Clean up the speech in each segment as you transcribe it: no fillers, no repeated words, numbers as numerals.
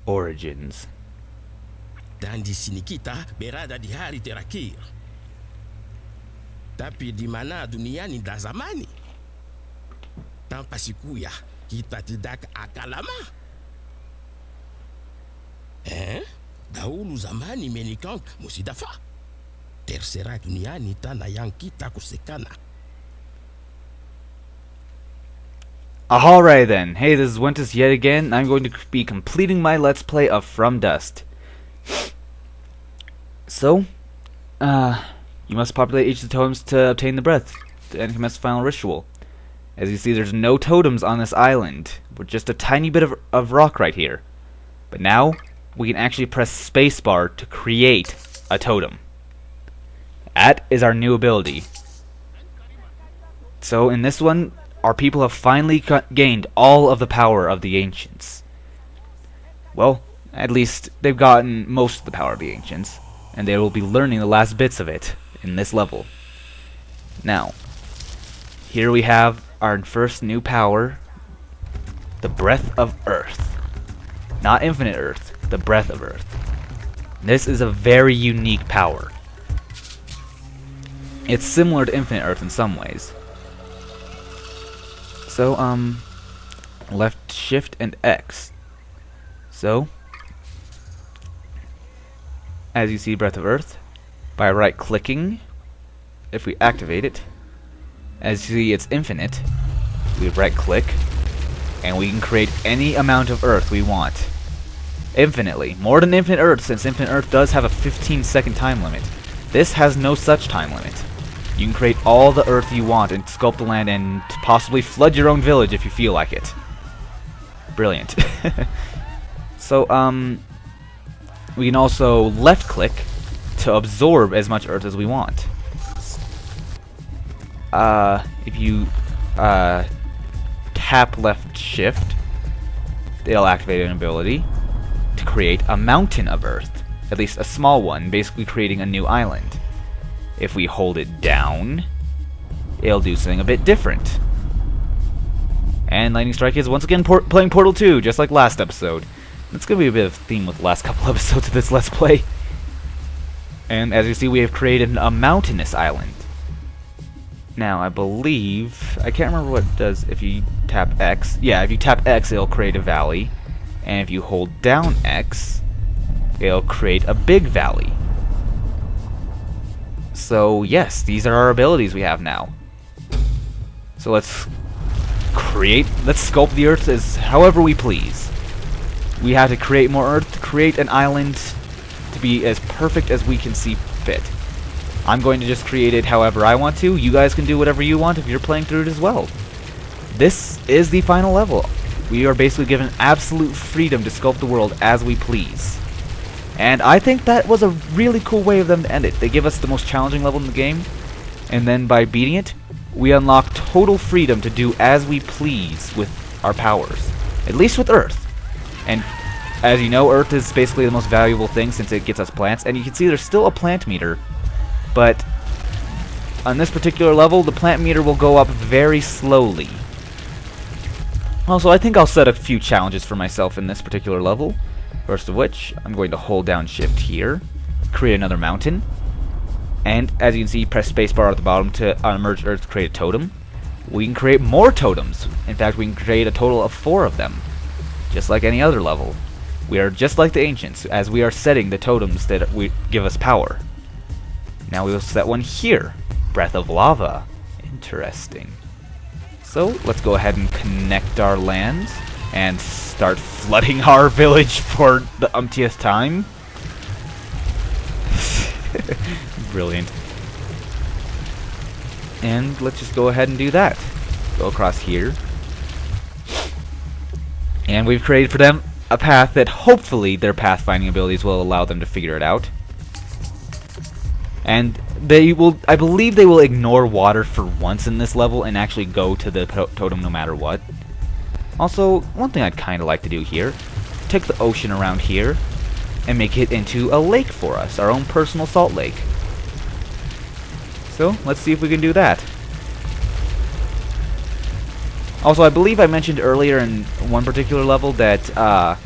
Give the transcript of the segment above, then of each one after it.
Origins. Dan di sini kita berada di hari terakhir. Tapi di mana dunia ini dah zamani? Tanpa si Kuya, kita tidak akan lama. Dahulu zamani menikah mesti dafa. Terserah dunia ini tanah yang kita kursikan. Alright then, hey, this is Wentus yet again. I'm going to be completing my Let's Play of From Dust. So, you must populate each of the totems to obtain the breath and commence the final ritual. As you see, there's no totems on this island, with just a tiny bit of rock right here. But now, we can actually press spacebar to create a totem. That is our new ability. So in this one, our people have finally gained all of the power of the Ancients. Well, at least they've gotten most of the power of the Ancients, and they will be learning the last bits of it in this level. Now, here we have our first new power, the Breath of Earth. Not Infinite Earth, the Breath of Earth. This is a very unique power. It's similar to Infinite Earth in some ways. So, left shift and X. So, as you see Breath of Earth, by right clicking, if we activate it, as you see it's infinite, we right click, and we can create any amount of Earth we want. Infinitely. More than Infinite Earth, since Infinite Earth does have a 15-second time limit. This has no such time limit. You can create all the Earth you want and sculpt the land and possibly flood your own village if you feel like it. Brilliant. So, we can also left click to absorb as much Earth as we want. If you tap left shift, it'll activate an ability to create a mountain of Earth. At least a small one, basically creating a new island. If we hold it down, it'll do something a bit different. And Lightning Strike is once again playing Portal 2, just like last episode. It's going to be a bit of a theme with the last couple episodes of this Let's Play. And as you see, we have created a mountainous island. Now, I believe... I can't remember what it does if you tap X. Yeah, if you tap X, it'll create a valley. And if you hold down X, it'll create a big valley. So, yes, these are our abilities we have now. So let's sculpt the Earth as however we please. We have to create more Earth to create an island to be as perfect as we can see fit. I'm going to just create it however I want to. You guys can do whatever you want if you're playing through it as well. This is the final level. We are basically given absolute freedom to sculpt the world as we please. And I think that was a really cool way of them to end it. They give us the most challenging level in the game, and then by beating it, we unlock total freedom to do as we please with our powers. At least with Earth. And as you know, Earth is basically the most valuable thing since it gets us plants, and you can see there's still a plant meter. But on this particular level, the plant meter will go up very slowly. Also, I think I'll set a few challenges for myself in this particular level. First of which, I'm going to hold down shift here, create another mountain, and as you can see, press spacebar at the bottom to merge Earth to create a totem. We can create more totems. In fact, we can create a total of 4 of them, just like any other level. We are just like the Ancients, as we are setting the totems that give us power. Now we will set one here, Breath of Lava. Interesting. So, let's go ahead and connect our lands and start flooding our village for the umptieth time. Brilliant. And let's just go ahead and do that. Go across here. And we've created for them a path that hopefully their pathfinding abilities will allow them to figure it out. And they will, I believe they will ignore water for once in this level and actually go to the totem no matter what. Also, one thing I'd kind of like to do here, take the ocean around here and make it into a lake for us, our own personal salt lake. So, let's see if we can do that. Also, I believe I mentioned earlier in one particular level that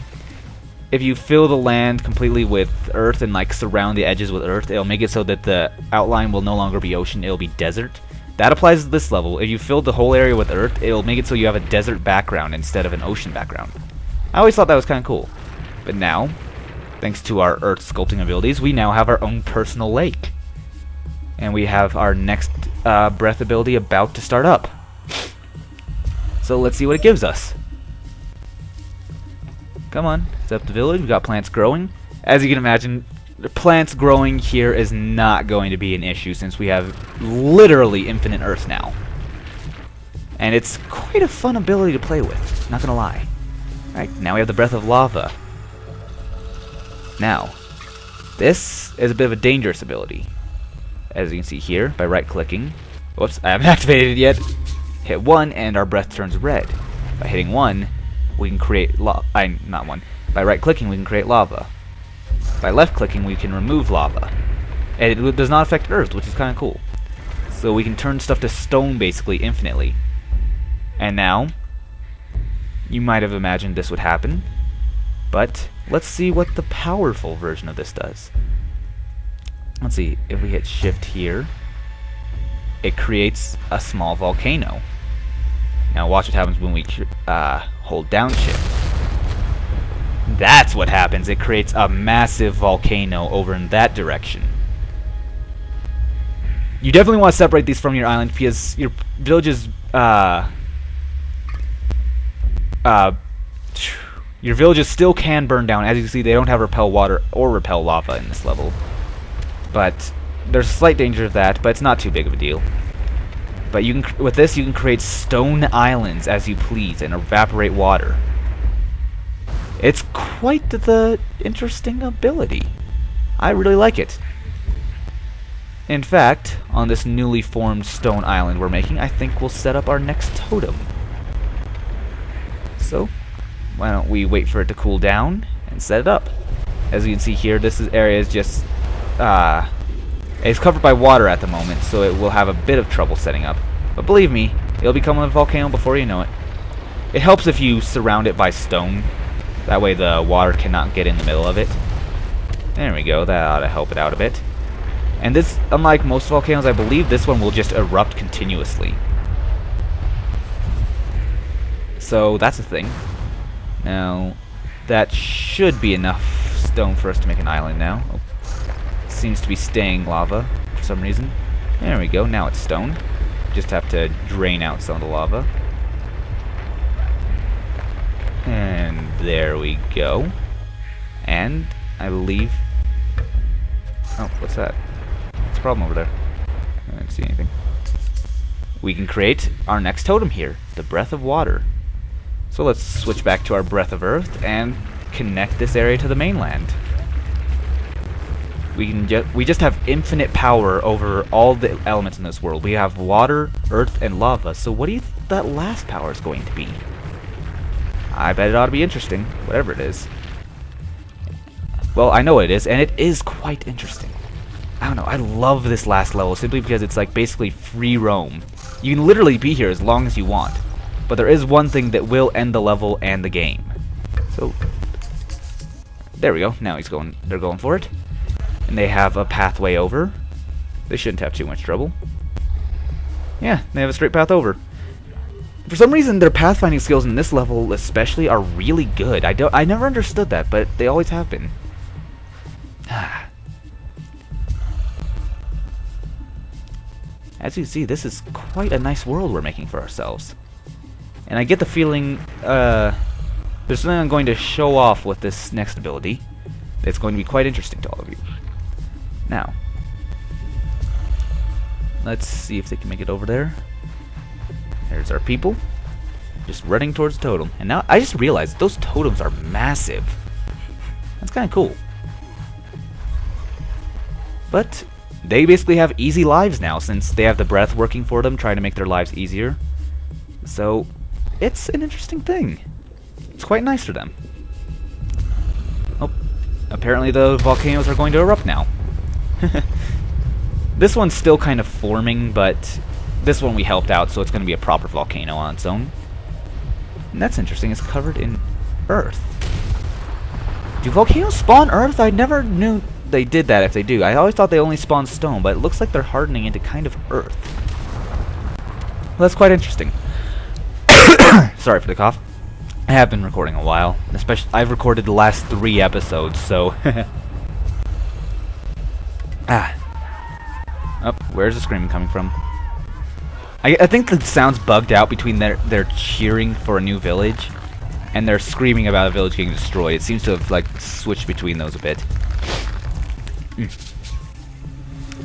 if you fill the land completely with earth and like surround the edges with earth, it'll make it so that the outline will no longer be ocean, it'll be desert. That applies to this level. If you fill the whole area with earth, it'll make it so you have a desert background instead of an ocean background. I always thought that was kind of cool. But now, thanks to our earth sculpting abilities, we now have our own personal lake. And we have our next breath ability about to start up. So let's see what it gives us. Come on, it's up the village. We've got plants growing. As you can imagine, the plants growing here is not going to be an issue since we have literally infinite earth now. And it's quite a fun ability to play with, not gonna lie. Alright, now we have the breath of lava. Now, this is a bit of a dangerous ability. As you can see here, by right-clicking, whoops, I haven't activated it yet. Hit 1 and our breath turns red. By hitting 1, we can create not 1. By right-clicking, we can create lava. By left-clicking, we can remove lava. And it does not affect earth, which is kind of cool. So we can turn stuff to stone basically infinitely. And now, you might have imagined this would happen, but let's see what the powerful version of this does. Let's see, if we hit shift here, it creates a small volcano. Now watch what happens when we hold down shift. That's what happens, it creates a massive volcano over in that direction. You definitely want to separate these from your island because your villages your villages still can burn down. As you can see, they don't have repel water or repel lava in this level. But there's a slight danger of that, but it's not too big of a deal. But you can, with this, you can create stone islands as you please and evaporate water. It's quite the interesting ability. I really like it. In fact, on this newly formed stone island we're making, I think we'll set up our next totem. So, why don't we wait for it to cool down and set it up. As you can see here, this area is just it's covered by water at the moment, so it will have a bit of trouble setting up. But believe me, it'll become a volcano before you know it. It helps if you surround it by stone. That way the water cannot get in the middle of it. There we go, that ought to help it out a bit. And this, unlike most volcanoes, I believe this one will just erupt continuously. So that's a thing. Now, that should be enough stone for us to make an island now. Oh, it seems to be staying lava for some reason. There we go, now it's stone. Just have to drain out some of the lava. And there we go. And I believe... Oh, what's that? What's the problem over there? I didn't see anything. We can create our next totem here, the Breath of Water. So let's switch back to our Breath of Earth and connect this area to the mainland. We just have infinite power over all the elements in this world. We have water, earth, and lava. So what do you think that last power is going to be? I bet it ought to be interesting, whatever it is. Well, I know what it is, and it is quite interesting. I don't know, I love this last level simply because it's like basically free roam. You can literally be here as long as you want. But there is one thing that will end the level and the game. So, there we go. Now they're going for it. And they have a pathway over. They shouldn't have too much trouble. Yeah, they have a straight path over. For some reason, their pathfinding skills in this level especially are really good. I never understood that, but they always have been. As you see, this is quite a nice world we're making for ourselves. And I get the feeling there's something I'm going to show off with this next ability that's going to be quite interesting to all of you. Now, let's see if they can make it over there. There's our people, just running towards the totem. And now I just realized those totems are massive. That's kind of cool. But they basically have easy lives now since they have the breath working for them, trying to make their lives easier. So, it's an interesting thing. It's quite nice for them. Oh, apparently the volcanoes are going to erupt now. This one's still kind of forming, but this one we helped out, so it's going to be a proper volcano on its own. And that's interesting, it's covered in earth. Do volcanoes spawn earth? I never knew they did that if they do. I always thought they only spawn stone, but it looks like they're hardening into kind of earth. Well, that's quite interesting. Sorry for the cough. I have been recording a while. Especially, I've recorded the last 3 episodes, so... Oh, where's the screaming coming from? I think the sound's bugged out between their cheering for a new village and their screaming about a village getting destroyed. It seems to have, like, switched between those a bit.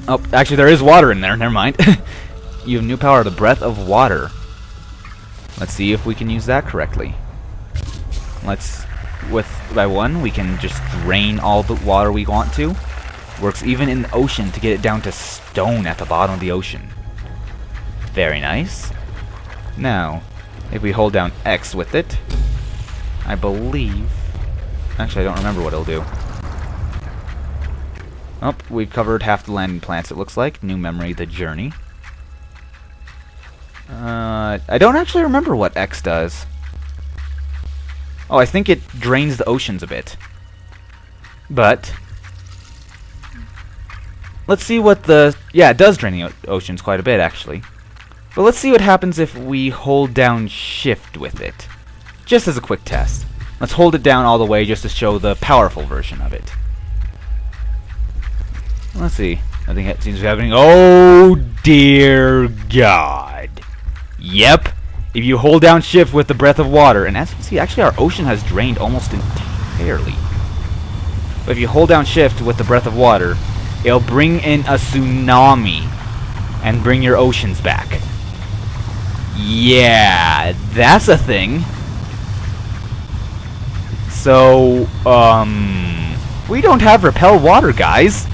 Oh, actually, there is water in there. Never mind. You have new power, the Breath of Water. Let's see if we can use that correctly. By 1, we can just drain all the water we want to. Works even in the ocean to get it down to stone at the bottom of the ocean. Very nice. Now, if we hold down X with it, I believe... Actually, I don't remember what it'll do. Oh, we've covered half the landing plants, it looks like. New memory, the journey. I don't actually remember what X does. Oh, I think it drains the oceans a bit. But... let's see what the... yeah, it does drain the oceans quite a bit, actually. But let's see what happens if we hold down Shift with it. Just as a quick test. Let's hold it down all the way just to show the powerful version of it. Let's see. Nothing seems to be happening. Oh, dear God. Yep. If you hold down Shift with the Breath of Water, and as you can see, actually our ocean has drained almost entirely. But if you hold down Shift with the Breath of Water, it'll bring in a tsunami and bring your oceans back. Yeah, that's a thing. So, we don't have repel water, guys.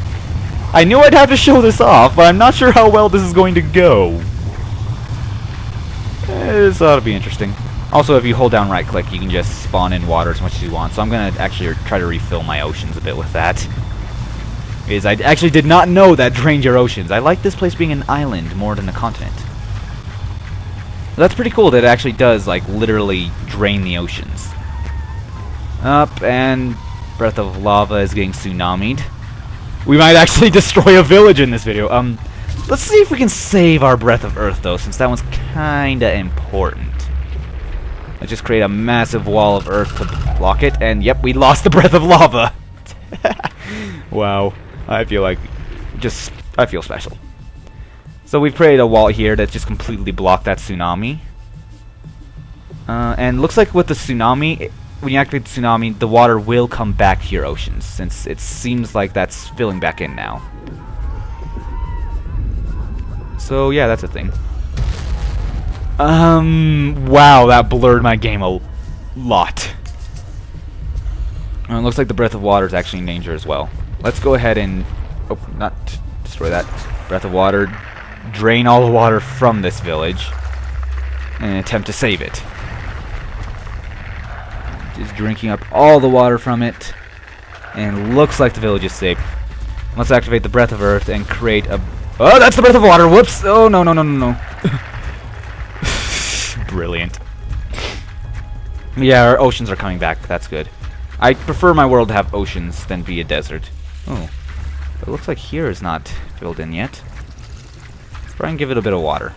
I knew I'd have to show this off, but I'm not sure how well this is going to go. This ought to be interesting. Also, if you hold down right-click, you can just spawn in water as much as you want. So I'm going to actually try to refill my oceans a bit with that. Because I actually did not know that drained your oceans. I like this place being an island more than a continent. That's pretty cool that it actually does, like, literally drain the oceans. Up, and Breath of Lava is getting tsunamied. We might actually destroy a village in this video. Let's see if we can save our Breath of Earth, though, since that one's kinda important. Let's just create a massive wall of earth to block it, and yep, we lost the Breath of Lava! Wow. I feel like... I feel special. So we've created a wall here that just completely blocked that tsunami. And looks like with the tsunami, when you activate the tsunami, the water will come back to your oceans, since it seems like that's filling back in now. So yeah, that's a thing. Wow, that blurred my game a lot. It looks like the Breath of Water is actually in danger as well. Let's go ahead and... oh, not destroy that. Breath of Water. Drain all the water from this village and attempt to save it. Just drinking up all the water from it. And looks like the village is safe. Let's activate the Breath of Earth and create a... oh, that's the Breath of Water! Whoops! Oh, no, no, no, no, no. Brilliant. Yeah, our oceans are coming back. That's good. I prefer my world to have oceans than be a desert. Oh. But it looks like here is not filled in yet. Let's try and give it a bit of water.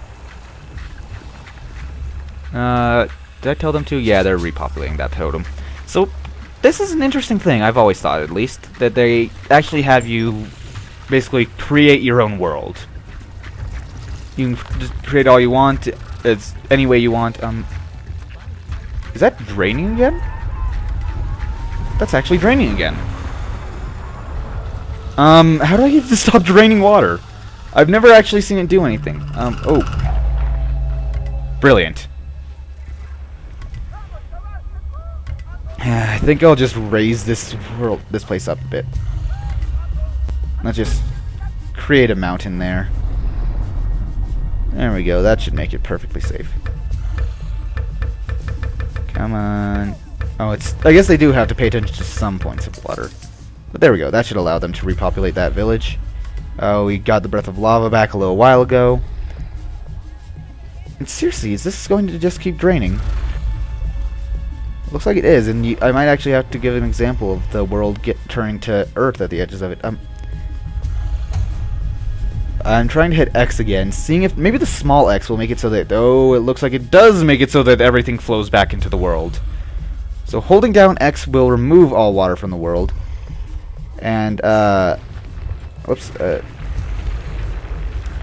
Did I tell them to? Yeah, they're repopulating that totem. So, this is an interesting thing, I've always thought at least, that they actually have you basically create your own world. You can just create all you want, as any way you want. Is that draining again? That's actually draining again. How do I get to stop draining water? I've never actually seen it do anything. Oh. Brilliant. I think I'll just raise this place up a bit. Let's just create a mountain there. There we go. That should make it perfectly safe. Come on. Oh, I guess they do have to pay attention to some points of water. But there we go. That should allow them to repopulate that village. Oh, we got the Breath of Lava back a little while ago. And seriously, is this going to just keep draining? Looks like it is, and I might actually have to give an example of the world turning to Earth at the edges of it. I'm trying to hit X again, seeing if maybe the small X will make it so that... Oh, it looks like it does make it so that everything flows back into the world. So holding down X will remove all water from the world. And,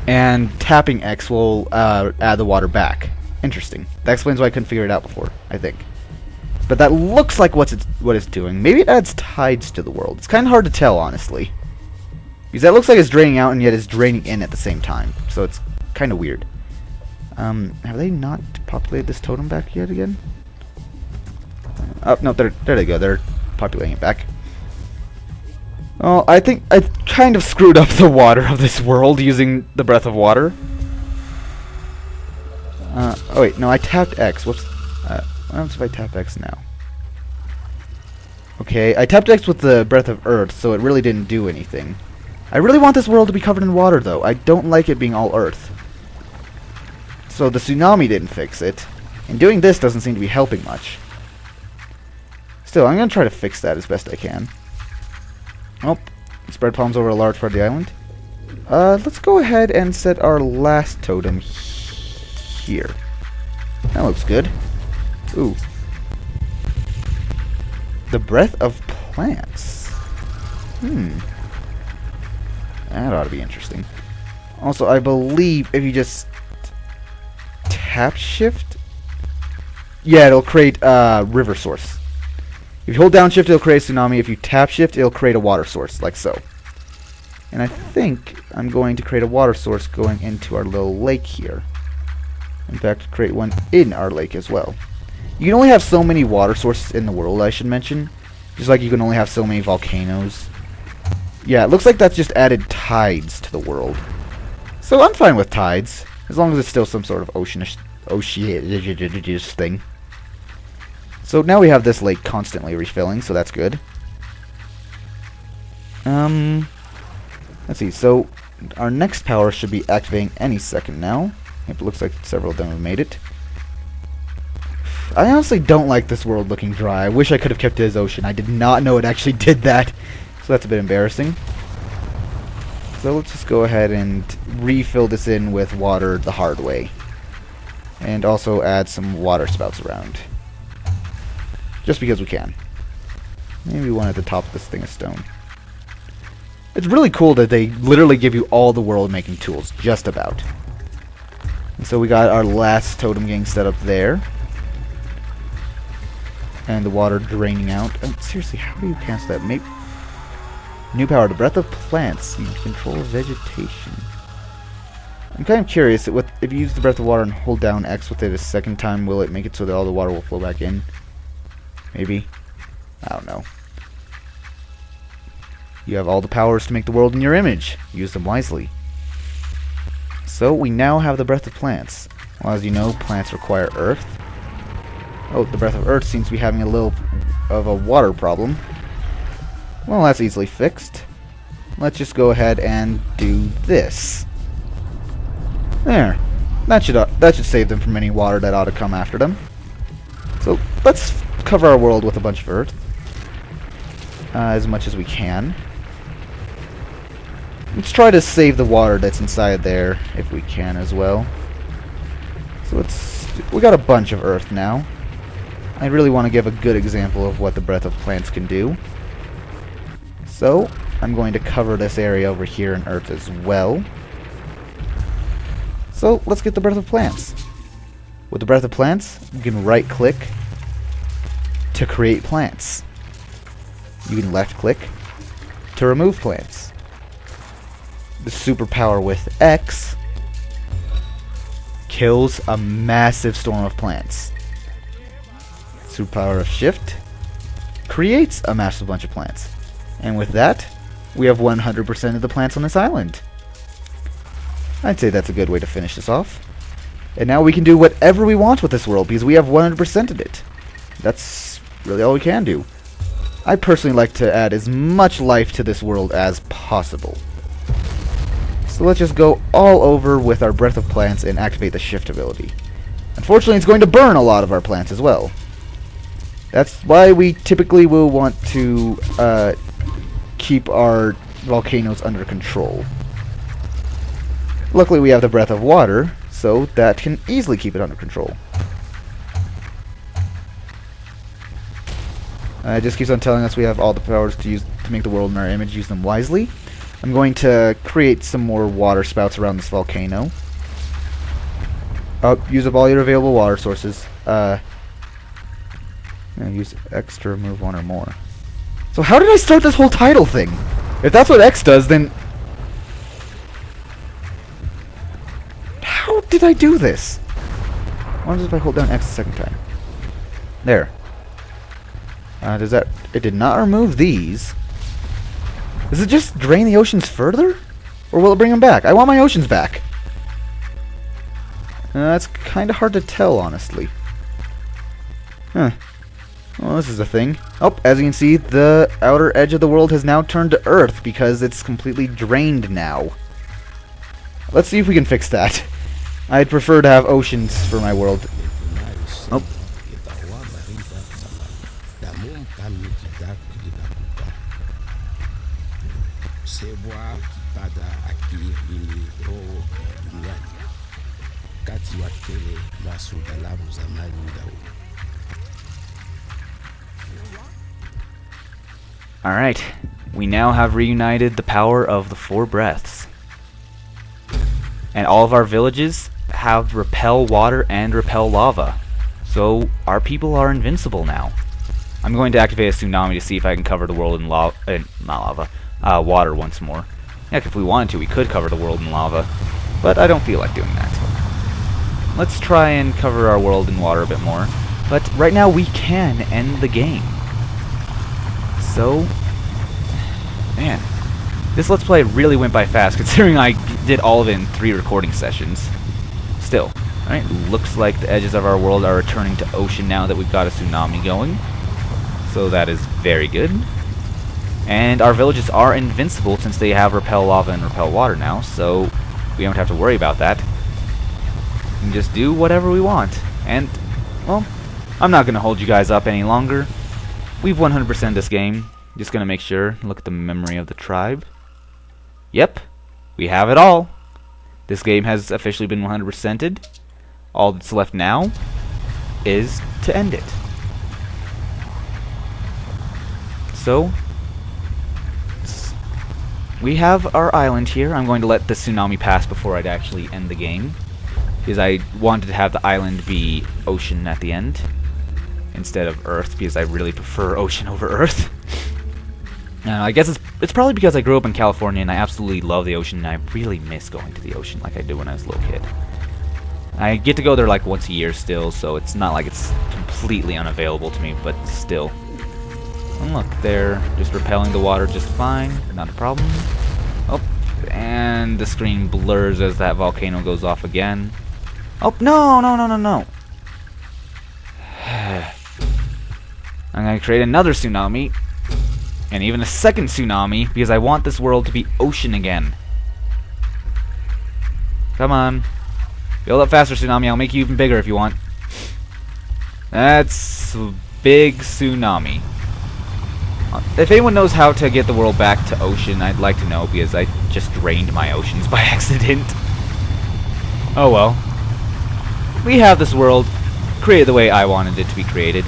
and tapping X will add the water back. Interesting. That explains why I couldn't figure it out before, I think. But that looks like what it's doing. Maybe it adds tides to the world. It's kind of hard to tell, honestly. Because that looks like it's draining out and yet it's draining in at the same time. So it's kind of weird. Have they not populated this totem back yet again? Oh, no, there they go. They're populating it back. Oh, I think I kind of screwed up the water of this world using the breath of water. Oh wait, no, I tapped X. Whoops. What happens if I tap X now? Okay, I tapped X with the breath of Earth, so it really didn't do anything. I really want this world to be covered in water, though. I don't like it being all Earth. So the tsunami didn't fix it, and doing this doesn't seem to be helping much. Still, I'm going to try to fix that as best I can. Oh, spread palms over a large part of the island. Let's go ahead and set our last totem here. That looks good. Ooh. The breath of plants. That ought to be interesting. Also, I believe if you just tap shift... Yeah, it'll create a river source. If you hold down shift, it'll create a tsunami. If you tap shift, it'll create a water source, like so. And I think I'm going to create a water source going into our little lake here. In fact, create one in our lake as well. You can only have so many water sources in the world, I should mention. Just like you can only have so many volcanoes. Yeah, it looks like that's just added tides to the world. So I'm fine with tides, as long as it's still some sort of oceanish thing. So now we have this lake constantly refilling, so that's good. Let's see, so our next power should be activating any second now. It looks like several of them have made it. I honestly don't like this world looking dry. I wish I could have kept it as ocean. I did not know it actually did that. So that's a bit embarrassing. So let's just go ahead and refill this in with water the hard way. And also add some water spouts around. Just because we can. Maybe one at the top of this thing of stone. It's really cool that they literally give you all the world making tools. Just about. And so we got our last totem getting set up there. And the water draining out. Seriously, how do you cancel that? Maybe... New power, the breath of plants. You can control vegetation. I'm kind of curious, if you use the breath of water and hold down X with it a second time, will it make it so that all the water will flow back in? Maybe? I don't know. You have all the powers to make the world in your image. Use them wisely. So, we now have the breath of plants. Well, as you know, plants require earth. Oh, the breath of earth seems to be having a little of a water problem. Well, that's easily fixed. Let's just go ahead and do this. There. That should save them from any water that ought to come after them. So, let's cover our world with a bunch of earth. As much as we can. Let's try to save the water that's inside there, if we can as well. So we got a bunch of earth now. I really want to give a good example of what the breath of plants can do. So, I'm going to cover this area over here in earth as well. So, let's get the breath of plants. With the breath of plants, you can right-click to create plants. You can left-click to remove plants. The superpower with X kills a massive storm of plants. Superpower of Shift creates a massive bunch of plants. And with that, we have 100% of the plants on this island. I'd say that's a good way to finish this off. And now we can do whatever we want with this world because we have 100%ed it. That's really all we can do. I personally like to add as much life to this world as possible. So let's just go all over with our Breath of Plants and activate the Shift ability. Unfortunately, it's going to burn a lot of our plants as well. That's why we typically will want to keep our volcanoes under control. Luckily we have the Breath of Water, so that can easily keep it under control. It just keeps on telling us we have all the powers to use to make the world in our image, use them wisely. I'm going to create some more water spouts around this volcano. Use up all your available water sources. Use X to remove one or more. So how did I start this whole title thing? If that's what X does, then... How did I do this? What if I hold down X the second time? There. Does that... It did not remove these. Does it just drain the oceans further? Or will it bring them back? I want my oceans back. That's kind of hard to tell, honestly. Huh. Well, this is a thing. Oh, as you can see, the outer edge of the world has now turned to Earth because it's completely drained now. Let's see if we can fix that. I'd prefer to have oceans for my world. Oh. Alright, we now have reunited the power of the 4 breaths. And all of our villages have repel water and repel lava. So our people are invincible now. I'm going to activate a tsunami to see if I can cover the world in water once more. Heck, if we wanted to, we could cover the world in lava. But I don't feel like doing that. Let's try and cover our world in water a bit more. But right now we can end the game. So, man, this Let's Play really went by fast, considering I did all of it in 3 recording sessions. Still, alright, looks like the edges of our world are returning to ocean now that we've got a tsunami going. So that is very good. And our villages are invincible since they have repel lava and repel water now, so we don't have to worry about that. We can just do whatever we want. And, well, I'm not going to hold you guys up any longer. We've 100%ed this game. Just gonna make sure. Look at the memory of the tribe. Yep, we have it all. This game has officially been 100%ed. All that's left now is to end it. So, we have our island here. I'm going to let the tsunami pass before I'd actually end the game, because I wanted to have the island be ocean at the end instead of Earth, because I really prefer ocean over Earth. I guess it's probably because I grew up in California and I absolutely love the ocean, and I really miss going to the ocean like I did when I was a little kid. I get to go there like once a year still, so it's not like it's completely unavailable to me, but still. And look, they're just repelling the water just fine, not a problem. Oh, and the screen blurs as that volcano goes off again. Oh, no, no, no, no, no. I'm going to create another tsunami, and even a second tsunami, because I want this world to be ocean again. Come on. Build up faster, tsunami. I'll make you even bigger if you want. That's a big tsunami. If anyone knows how to get the world back to ocean, I'd like to know, because I just drained my oceans by accident. Oh well. We have this world created the way I wanted it to be created.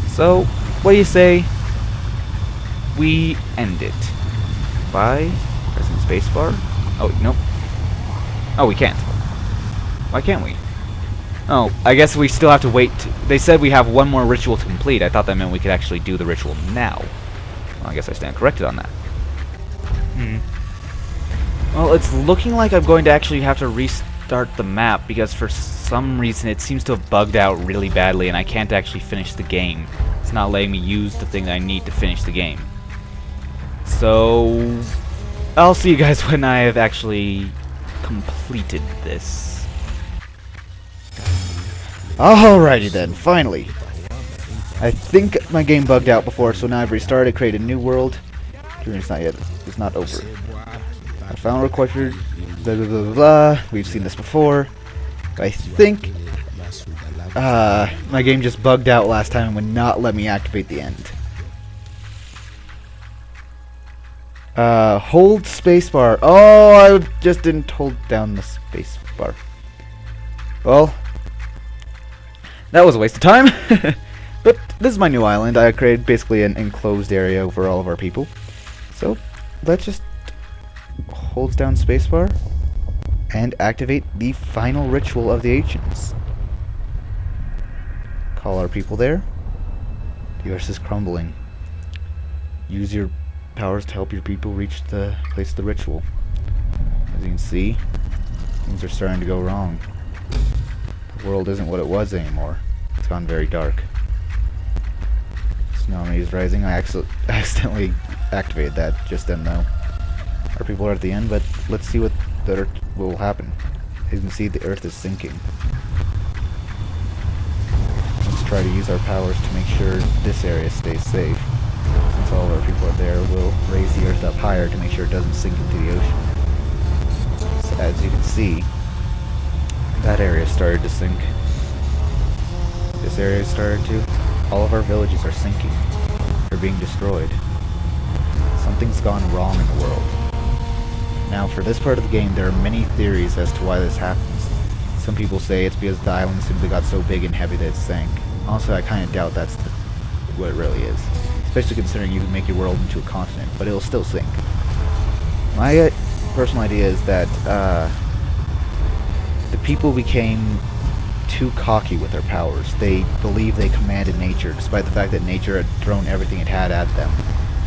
So, what do you say we end it by pressing spacebar? Oh, nope. Oh, we can't. Why can't we? Oh, I guess we still have to wait. They said we have one more ritual to complete. I thought that meant we could actually do the ritual now. Well, I guess I stand corrected on that. Well, it's looking like I'm going to actually have to restart the map, because for some reason it seems to have bugged out really badly and I can't actually finish the game. It's not letting me use the thing that I need to finish the game. So, I'll see you guys when I have actually completed this. Alrighty then, finally. I think my game bugged out before, so now I've restarted, created a new world. It's not yet. It's not over. I found record. Blah blah blah blah. We've seen this before. I think My game just bugged out last time and would not let me activate the end. Hold spacebar. Oh, I just didn't hold down the spacebar. Well, that was a waste of time. But this is my new island. I created basically an enclosed area for all of our people. So, let's just hold down spacebar and activate the final ritual of the ancients. Call our people there. The earth is crumbling. Use your powers to help your people reach the place of the ritual. As you can see, things are starting to go wrong. The world isn't what it was anymore. It's gone very dark. Tsunami is rising. I accidentally activated that just then though. Our people are at the end, but let's see what will happen. As you can see, the earth is sinking. Let's try to use our powers to make sure this area stays safe. Since all of our people are there, we'll raise the earth up higher to make sure it doesn't sink into the ocean. So as you can see, that area started to sink. This area started to. All of our villages are sinking. They're being destroyed. Something's gone wrong in the world. Now, for this part of the game, there are many theories as to why this happens. Some people say it's because the island simply got so big and heavy that it sank. Honestly, I kind of doubt that's what it really is. Especially considering you can make your world into a continent, but it'll still sink. My personal idea is that the people became too cocky with their powers. They believed they commanded nature, despite the fact that nature had thrown everything it had at them.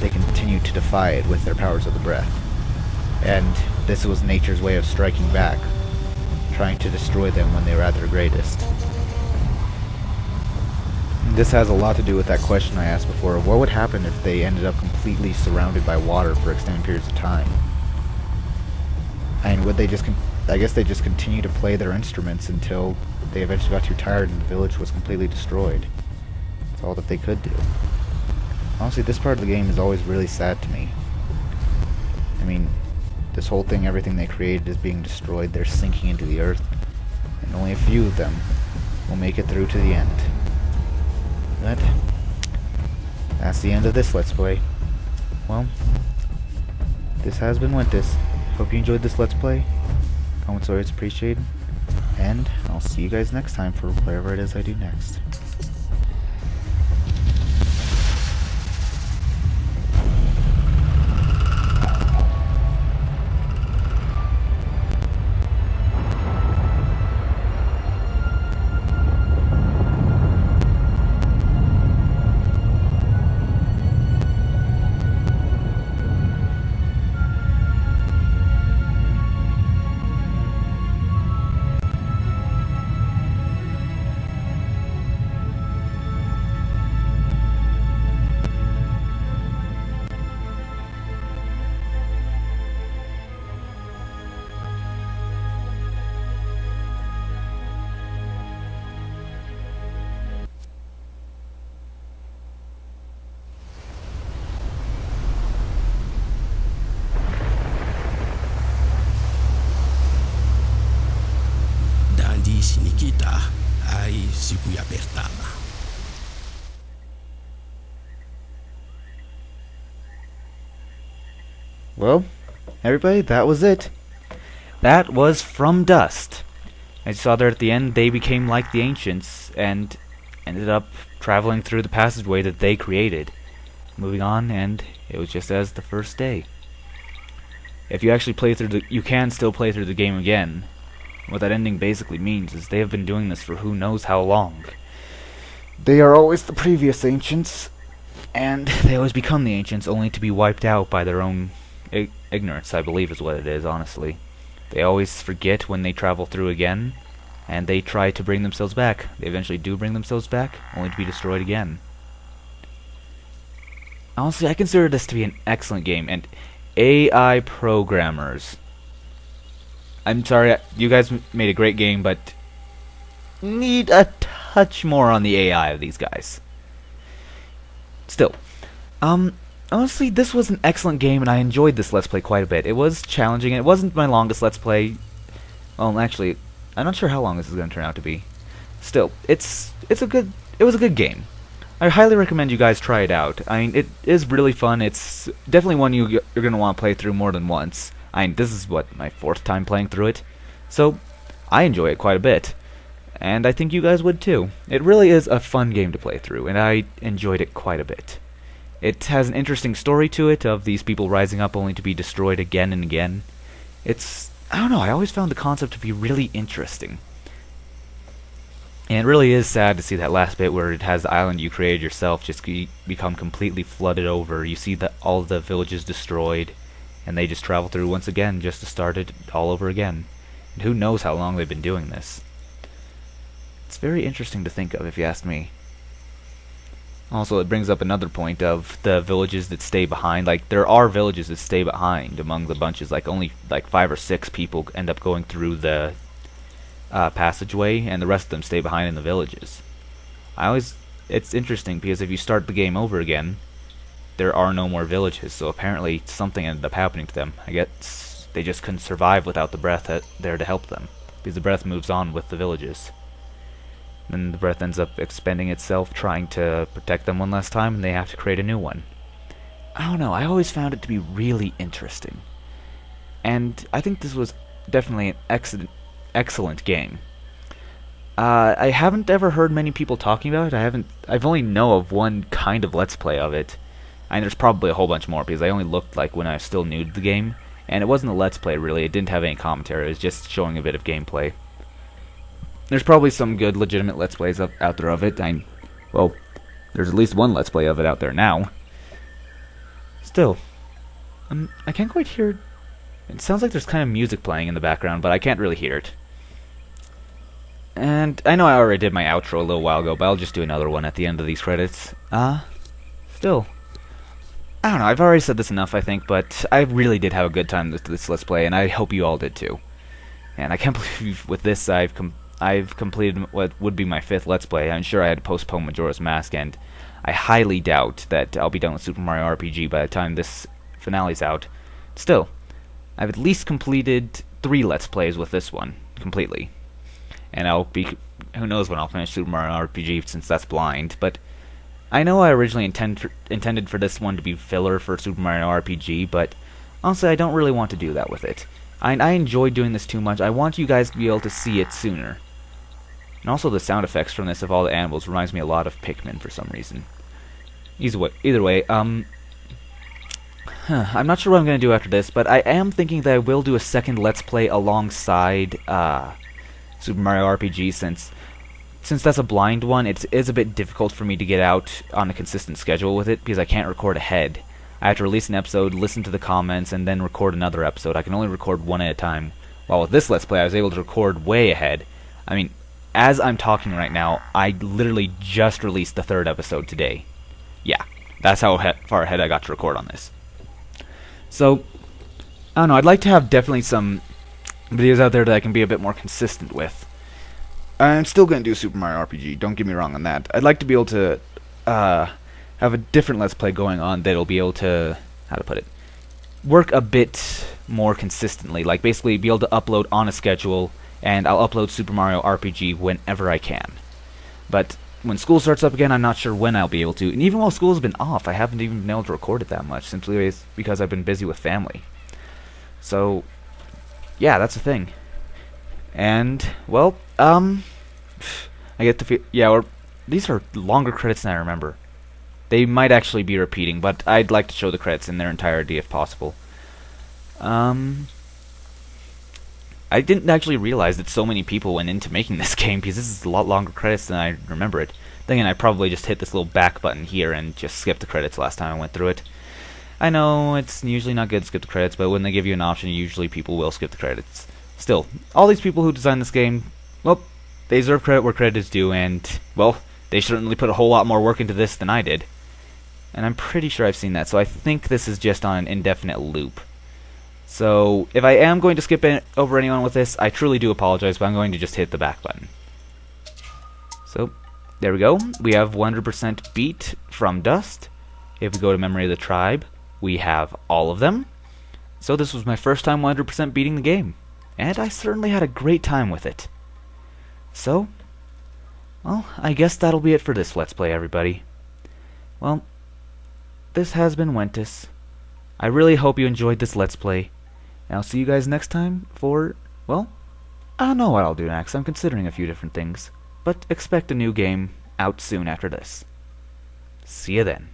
They continued to defy it with their powers of the breath. And this was nature's way of striking back, trying to destroy them when they were at their greatest. This has a lot to do with that question I asked before of what would happen if they ended up completely surrounded by water for extended periods of time. And would they just, I guess they just continue to play their instruments until they eventually got too tired and the village was completely destroyed. That's all that they could do. Honestly, this part of the game is always really sad to me. I mean, this whole thing, everything they created is being destroyed. They're sinking into the earth. And only a few of them will make it through to the end. But that's the end of this Let's Play. Well, this has been Wentus. Hope you enjoyed this Let's Play. Comments are always appreciated. And I'll see you guys next time for whatever it is I do next. Nikita ay siku ya pertama. Well, everybody, that was it. That was From Dust. As you saw there at the end, they became like the ancients and ended up traveling through the passageway that they created. Moving on, and it was just as the first day. If you actually play through you can still play through the game again. What that ending basically means is they have been doing this for who knows how long. They are always the previous ancients, and they always become the ancients only to be wiped out by their own ignorance, I believe is what it is, honestly. They always forget when they travel through again, and they try to bring themselves back. They eventually do bring themselves back, only to be destroyed again. Honestly, I consider this to be an excellent game, and AI programmers. I'm sorry, you guys made a great game, but need a touch more on the AI of these guys. Still, honestly, this was an excellent game, and I enjoyed this Let's Play quite a bit. It was challenging, and it wasn't my longest Let's Play. Well, actually, I'm not sure how long this is going to turn out to be. Still, it was a good game. I highly recommend you guys try it out. I mean, it is really fun. It's definitely one you're going to want to play through more than once. I mean, this is, what, my 4th time playing through it? So, I enjoy it quite a bit. And I think you guys would too. It really is a fun game to play through, and I enjoyed it quite a bit. It has an interesting story to it, of these people rising up only to be destroyed again and again. I don't know, I always found the concept to be really interesting. And it really is sad to see that last bit where it has the island you created yourself just become completely flooded over. You see all the villages destroyed, and they just travel through once again just to start it all over again. And who knows how long they've been doing this. It's very interesting to think of, if you ask me. Also, it brings up another point of the villages that stay behind. Like, there are villages that stay behind among the bunches. Like, only 5 or 6 people end up going through the passageway, and the rest of them stay behind in the villages. It's interesting because if you start the game over again, there are no more villages. So apparently something ended up happening to them. I guess they just couldn't survive without the breath there to help them, because the breath moves on with the villages. Then the breath ends up expending itself, trying to protect them one last time, and they have to create a new one. I don't know, I always found it to be really interesting. And I think this was definitely an excellent game. I haven't ever heard many people talking about it. I've only know of one kind of Let's Play of it. And there's probably a whole bunch more, because I only looked when I was still new to the game. And it wasn't a Let's Play, really. It didn't have any commentary. It was just showing a bit of gameplay. There's probably some good, legitimate Let's Plays out there of it. Well, there's at least one Let's Play of it out there now. Still, I can't quite hear. It sounds like there's kind of music playing in the background, but I can't really hear it. And I know I already did my outro a little while ago, but I'll just do another one at the end of these credits. Still, I don't know, I've already said this enough, I think, but I really did have a good time with this Let's Play, and I hope you all did too. And I can't believe with this I've completed what would be my 5th Let's Play. I'm sure I had to postpone Majora's Mask, and I highly doubt that I'll be done with Super Mario RPG by the time this finale's out. Still, I've at least completed 3 Let's Plays with this one, completely. And who knows when I'll finish Super Mario RPG, since that's blind, but I know I originally intended for this one to be filler for Super Mario RPG, but honestly I don't really want to do that with it. I enjoy doing this too much. I want you guys to be able to see it sooner. And also the sound effects from this of all the animals reminds me a lot of Pikmin for some reason. Either way, I'm not sure what I'm going to do after this, but I am thinking that I will do a second Let's Play alongside Super Mario RPG, since that's a blind one. It is a bit difficult for me to get out on a consistent schedule with it, because I can't record ahead. I have to release an episode, listen to the comments, and then record another episode. I can only record one at a time. While with this Let's Play, I was able to record way ahead. I mean, as I'm talking right now, I literally just released the 3rd episode today. Yeah, that's how far ahead I got to record on this. So, I don't know, I'd like to have definitely some videos out there that I can be a bit more consistent with. I'm still going to do Super Mario RPG, don't get me wrong on that. I'd like to be able to have a different Let's Play going on that'll be able to, how to put it, work a bit more consistently. Like, basically be able to upload on a schedule, and I'll upload Super Mario RPG whenever I can. But when school starts up again, I'm not sure when I'll be able to. And even while school's been off, I haven't even been able to record it that much, simply because I've been busy with family. So, yeah, that's the thing. And, well, I get the feel, yeah, these are longer credits than I remember. They might actually be repeating, but I'd like to show the credits in their entirety if possible. I didn't actually realize that so many people went into making this game, because this is a lot longer credits than I remember it. Then again, I probably just hit this little back button here and just skipped the credits last time I went through it. I know it's usually not good to skip the credits, but when they give you an option, usually people will skip the credits. Still, all these people who designed this game, well, they deserve credit where credit is due, and, well, they certainly put a whole lot more work into this than I did. And I'm pretty sure I've seen that, so I think this is just on an indefinite loop. So, if I am going to skip over anyone with this, I truly do apologize, but I'm going to just hit the back button. So, there we go. We have 100% beat from Dust. If we go to Memory of the Tribe, we have all of them. So this was my first time 100% beating the game, and I certainly had a great time with it. So, Well, I guess that'll be it for this Let's Play, everybody. Well, this has been Wentus. I really hope you enjoyed this Let's Play, and I'll see you guys next time for, well, I don't know what I'll do next. I'm considering a few different things, but expect a new game out soon after this. See you then.